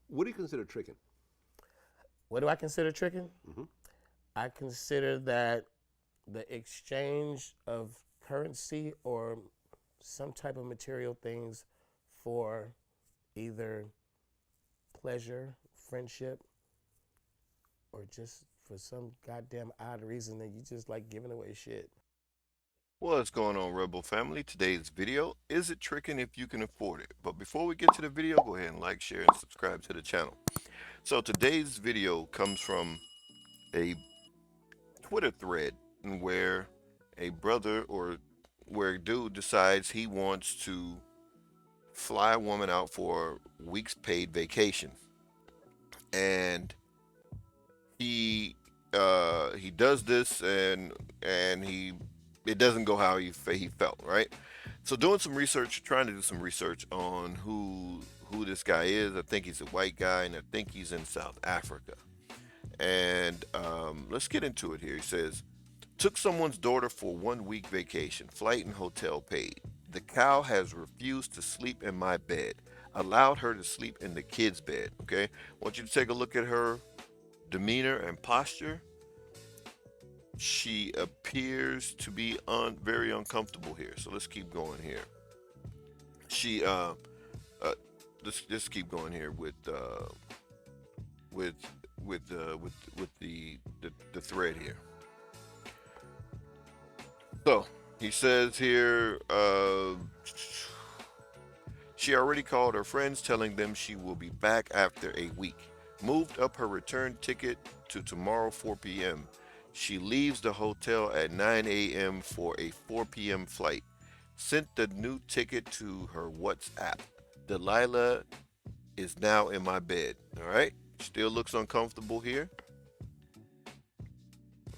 What do you consider tricking? What do I consider tricking? Mm-hmm. I consider that the exchange of currency or some type of material things for either pleasure, friendship, or just for some goddamn odd reason that you just like giving away shit. What's going on, Rebel family? Today's video, is it tricking if you can afford it? But before we get to the video, go ahead and like, share, and subscribe to the channel. So today's video comes from a Twitter thread where a brother or where a dude decides he wants to fly a woman out for a week's paid vacation. And he does this and he it doesn't go how he felt, right? So doing some research, trying to do some research on who this guy is. I think he's a white guy, and I think he's in South Africa. And let's get into it here. He says, took someone's daughter for 1 week vacation, flight and hotel paid. The cow has refused to sleep in my bed. Allowed her to sleep in the kid's bed. Okay, I want you to take a look at her demeanor and posture. She appears to be very uncomfortable here. So let's keep going here. She uh let's keep going here with with the thread here. So he says here, she already called her friends, telling them she will be back after a week. Moved up her return ticket to tomorrow 4 p.m. She leaves the hotel at 9 a.m. for a 4 p.m. flight. Sent the new ticket to her WhatsApp. Delilah is now in my bed. All right. Still looks uncomfortable here.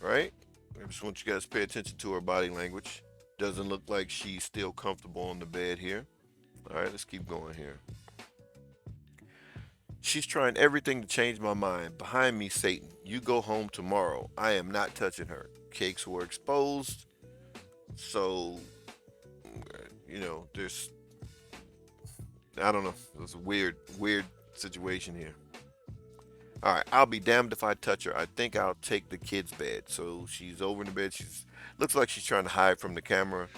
All right. I just want you guys to pay attention to her body language. Doesn't look like she's still comfortable on the bed here. All right. Let's keep going here. She's trying everything to change my mind. Behind me, Satan. You go home tomorrow. I am not touching her. Cakes were exposed. So, there's, I don't know. It's a weird situation here. All right, I'll be damned if I touch her. I think I'll take the kid's bed. So she's over in the bed. She's looks like she's trying to hide from the camera.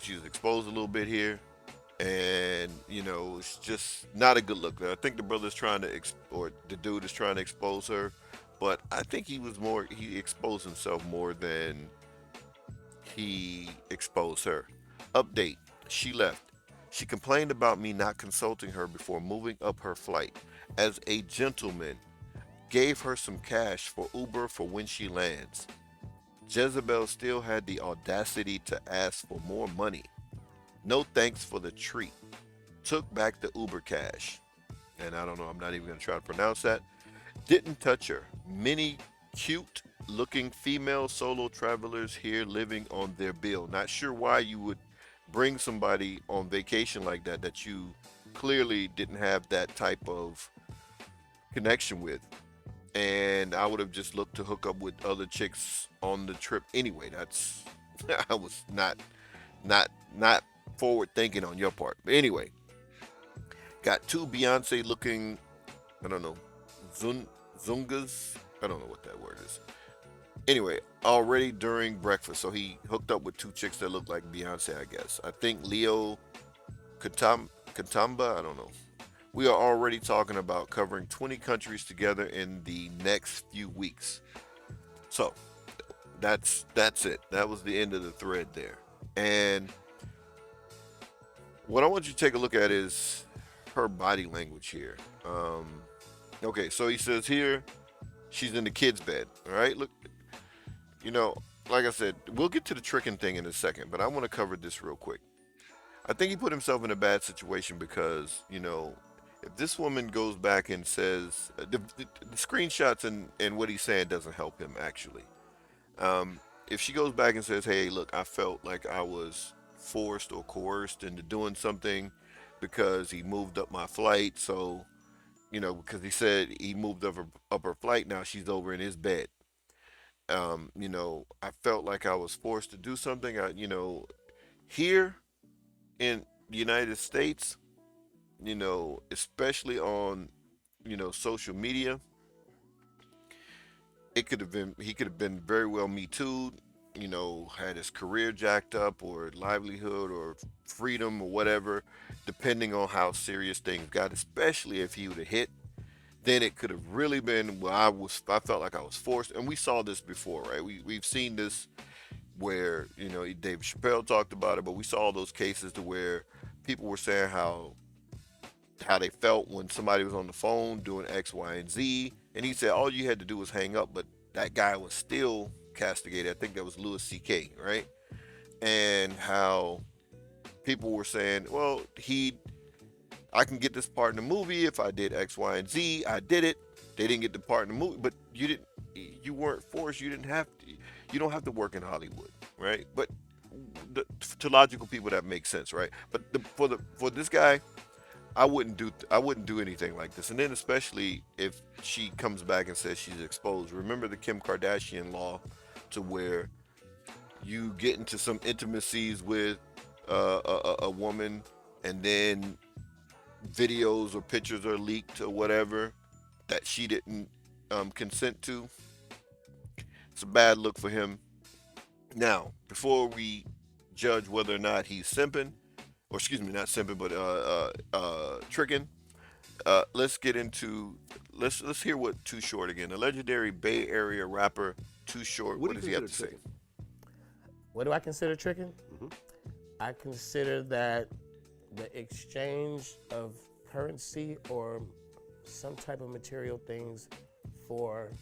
She's exposed a little bit here, and it's just not a good look. I think the brother's trying to, or the dude is trying to expose her, but I think he exposed himself more than he exposed her. Update: she left. She complained about me not consulting her before moving up her flight. As a gentleman, gave her some cash for Uber for when she lands. Jezebel still had the audacity to ask for more money. No thanks for the treat. Took back the Uber cash. And I don't know, I'm not even going to try to pronounce that. Didn't touch her. Many cute looking female solo travelers here living on their bill. Not sure why you would bring somebody on vacation like that you clearly didn't have that type of connection with. And I would have just looked to hook up with other chicks on the trip anyway. That's I was not forward thinking on your part. But anyway, got two Beyonce looking, I don't know, zungas. I don't know what that word is. Anyway, already during breakfast, so he hooked up with two chicks that look like Beyonce, I guess. I think Leo Katamba. I don't know. We are already talking about covering 20 countries together in the next few weeks. So that's it. That was the end of the thread there. And what I want you to take a look at is her body language here. Okay, so he says here she's in the kid's bed. All right, look, you know, like I said, we'll get to the tricking thing in a second, but I want to cover this real quick. I think he put himself in a bad situation because, if this woman goes back and says the screenshots and what he's saying doesn't help him actually. If she goes back and says, "Hey, look, I felt like I was forced or coerced into doing something because he moved up my flight," so because he said he moved up her flight, now she's over in his bed. I felt like I was forced to do something. Here in the United States, especially on social media, it could have been he could have been very well Me Too, had his career jacked up or livelihood or freedom or whatever, depending on how serious things got, especially if he would have hit, then it could have really been well, I felt like I was forced. And we saw this before, right? We've seen this where, Dave Chappelle talked about it, but we saw those cases to where people were saying how they felt when somebody was on the phone doing X, Y, and Z. And he said all you had to do was hang up, but that guy was still castigated. I think that was Louis C.K., right? And how people were saying, well, I can get this part in the movie if I did X, Y, and Z. I did it. They didn't get the part in the movie, but you weren't forced. You didn't have to. You don't have to work in Hollywood, right? But to logical people, that makes sense, right? But for this guy, I wouldn't do anything like this. And then especially if she comes back and says she's exposed. Remember the Kim Kardashian law, to where you get into some intimacies with a woman, and then videos or pictures are leaked or whatever that she didn't consent to. It's a bad look for him. Now, before we judge whether or not he's simping, or excuse me, not simping, but tricking, let's get into let's hear what Too Short again. The legendary Bay Area rapper Too Short. What What do you does he have consider to say? tricking? What do I consider tricking? Hmm. I consider that the exchange of currency or some type of material things for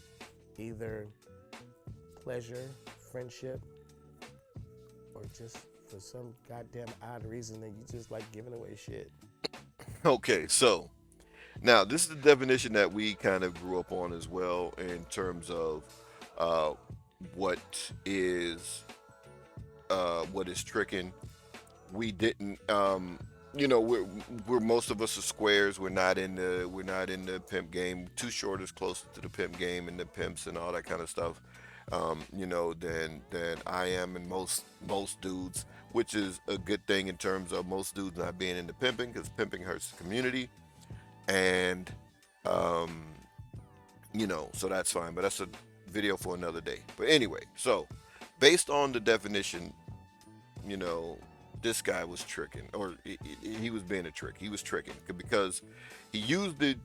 either pleasure, friendship, or just for some goddamn odd reason that you just like giving away shit. Okay, so now this is the definition that we kind of grew up on as well in terms of uh, what is what is tricking. We didn't we're most of us are squares. We're not in the pimp game. Too Short is closer to the pimp game and the pimps and all that kind of stuff, than I am, and most dudes, which is a good thing in terms of most dudes not being into pimping, because pimping hurts the community. And um so that's fine, but that's a video for another day. But anyway, so based on the definition, you know, this guy was tricking, or he was being a trick. He was tricking because he used the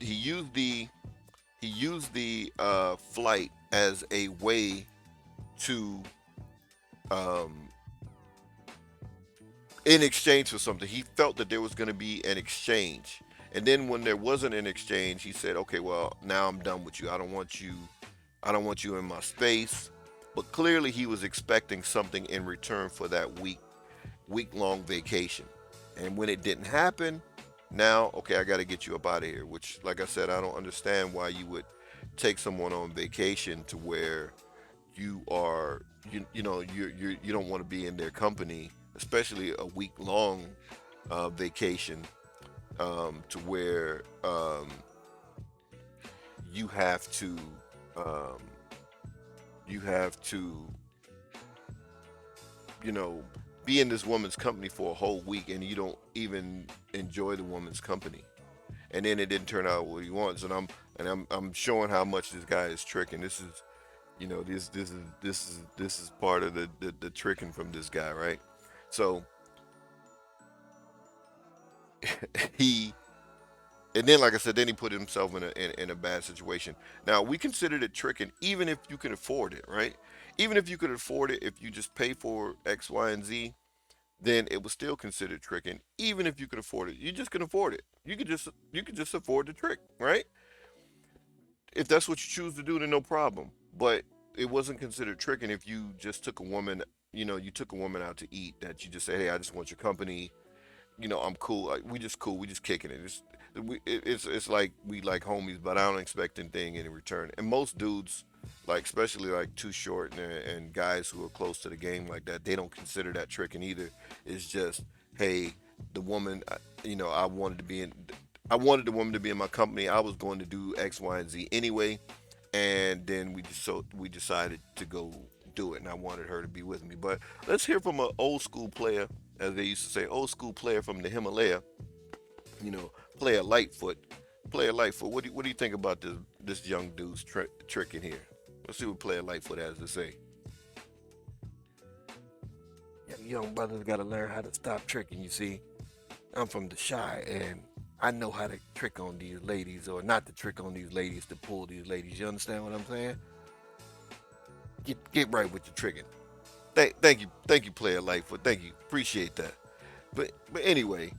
flight as a way to, um, in exchange for something. He felt that there was going to be an exchange, and then when there wasn't an exchange, he said, "Okay, well, now I'm done with you. I don't want you. I don't want you in my space." But clearly, he was expecting something in return for that week long vacation. And when it didn't happen, now, okay, I got to get you up out of here. Which, like I said, I don't understand why you would take someone on vacation to where you don't want to be in their company, especially a week long vacation, to where you have to um, you have to you know, be in this woman's company for a whole week, and you don't even enjoy the woman's company. And then it didn't turn out what he wants. And I'm showing how much this guy is tricking. This is, this is part of the tricking from this guy, right? So he and then, like I said, then he put himself in a bad situation. Now we considered it tricking, even if you can afford it, right? Even if you could afford it, if you just pay for X, Y, and Z, then it was still considered tricking. Even if you could afford it, you just can afford it. You could just afford the trick, right? If that's what you choose to do, then no problem. But it wasn't considered tricking if you just took a woman, you took a woman out to eat, that you just say, hey, I just want your company. I'm cool. Like, we just cool. We just kicking it. It's like we like homies, but I don't expect anything in return. And most dudes, like especially like Too Short and guys who are close to the game like that, they don't consider that tricking either. It's just, hey, the woman, I wanted the woman to be in my company. I was going to do X, Y, and Z anyway, and then we decided to go do it, and I wanted her to be with me. But let's hear from an old school player, as they used to say, old school player from the Himalaya, player Lightfoot, Player Lightfoot, what do you think about this young dude's tricking here? Let's see what Player Lightfoot has to say. Young brothers got to learn how to stop tricking. You see, I'm from the shy, and I know how to trick on these ladies, or not to trick on these ladies, to pull these ladies. You understand what I'm saying? Get right with your tricking. Thank you, Player Lightfoot. Thank you, appreciate that. But anyway,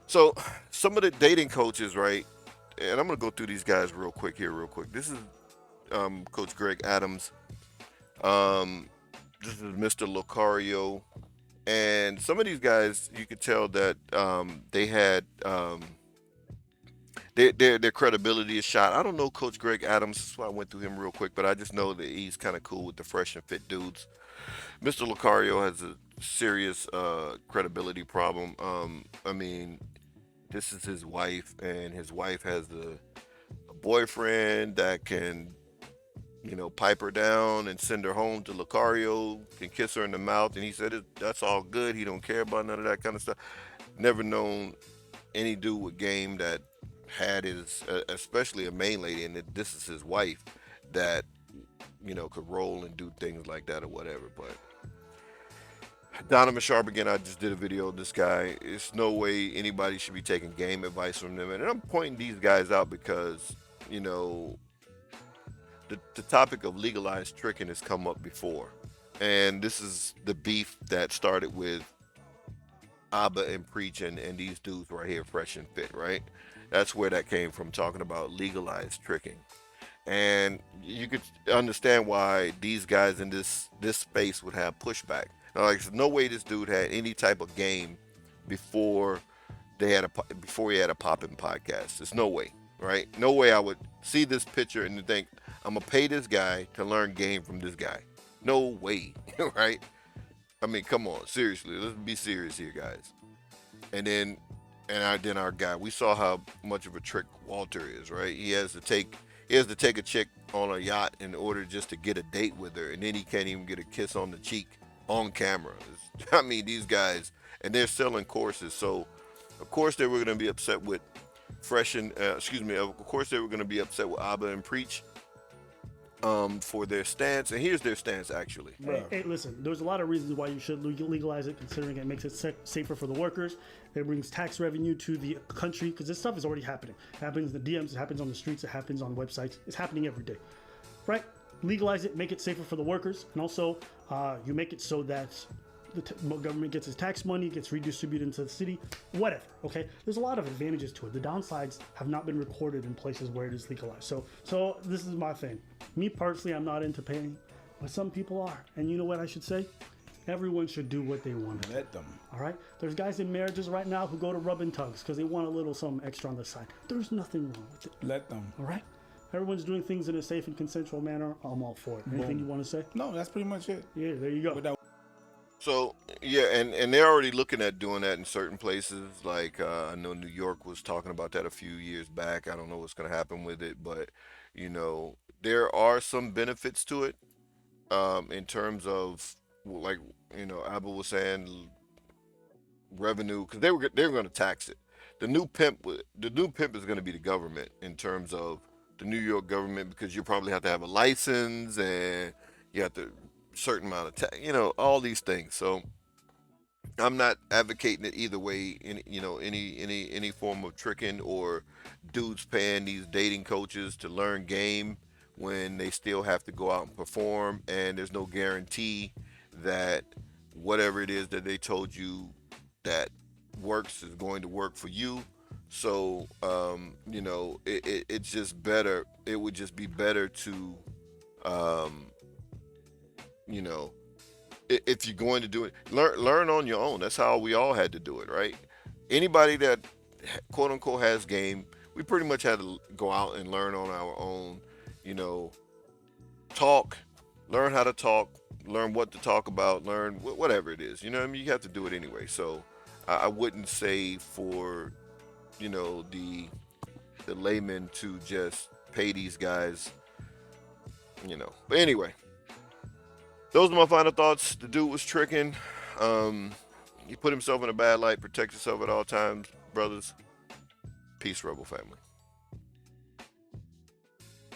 so some of the dating coaches, right? And I'm gonna go through these guys real quick here, real quick. This is Coach Greg Adams. Um, this is Mr. Locario, and some of these guys, you could tell that they had their credibility is shot. I don't know Coach Greg Adams, that's why I went through him real quick, but I just know that he's kind of cool with the fresh and fit dudes. Mr. Locario has a serious credibility problem. I mean, this is his wife, and his wife has a boyfriend that can, pipe her down and send her home to Lucario, can kiss her in the mouth, and he said that's all good. He don't care about none of that kind of stuff. Never known any dude with game that had his, especially a main lady, and that this is his wife, that could roll and do things like that or whatever. But Donovan Sharp again, I just did a video of this guy. It's no way anybody should be taking game advice from them, and I'm pointing these guys out because you know the topic of legalized tricking has come up before. And this is the beef that started with Abba and Preach and these dudes right here, Fresh and Fit, right? That's where that came from, talking about legalized tricking. And you could understand why these guys in this space would have pushback. Now, like, there's no way this dude had any type of game before before he had a popping podcast. There's no way, right? No way I would see this picture and think I'm gonna pay this guy to learn game from this guy. No way, right? I mean, come on, seriously, let's be serious here, guys. And then our guy, we saw how much of a trick Walter is, right? He has to take a chick on a yacht in order just to get a date with her, and then he can't even get a kiss on the cheek on camera. I mean, these guys, and they're selling courses, so of course they were going to be upset with Fresh and excuse me. Of course they were going to be upset with Abba and Preach for their stance, and here's their stance actually. Hey, listen, there's a lot of reasons why you should legalize it, considering it makes it safer for the workers. It brings tax revenue to the country, because this stuff is already happening. It happens in the DMs, it happens on the streets, it happens on websites. It's happening every day, right? Legalize it, make it safer for the workers, and also you make it so that the government gets its tax money, gets redistributed into the city, whatever, okay? There's a lot of advantages to it. The downsides have not been recorded in places where it is legalized. So this is my thing. Me personally, I'm not into paying, but some people are. And you know what I should say? Everyone should do what they want to do. Let them. All right? There's guys in marriages right now who go to rub and tugs because they want a little something extra on the side. There's nothing wrong with it. Let them. All right? Everyone's doing things in a safe and consensual manner. I'm all for it. Anything you want to say? No, that's pretty much it. Yeah, there you go. Without So yeah, and they're already looking at doing that in certain places. Like I know New York was talking about that a few years back. I don't know what's going to happen with it, but there are some benefits to it in terms of, like, Abel was saying, revenue, because they were going to tax it. The new pimp is going to be the government, in terms of the New York government, because you probably have to have a license, and you have to certain amount of tax, all these things. So I'm not advocating it either way, in any form of tricking, or dudes paying these dating coaches to learn game when they still have to go out and perform, and there's no guarantee that whatever it is that they told you that works is going to work for you. So it's just better. It would just be better to um, you know if you're going to do it, learn on your own. That's how we all had to do it, right? Anybody that quote unquote has game, we pretty much had to go out and learn on our own. You know, talk, learn how to talk, learn what to talk about, learn whatever it is. You know what I mean? You have to do it anyway. So I wouldn't say for the layman to just pay these guys. But anyway, those are my final thoughts. The dude was tricking. He put himself in a bad light. Protect yourself at all times, brothers. Peace, Rebel family.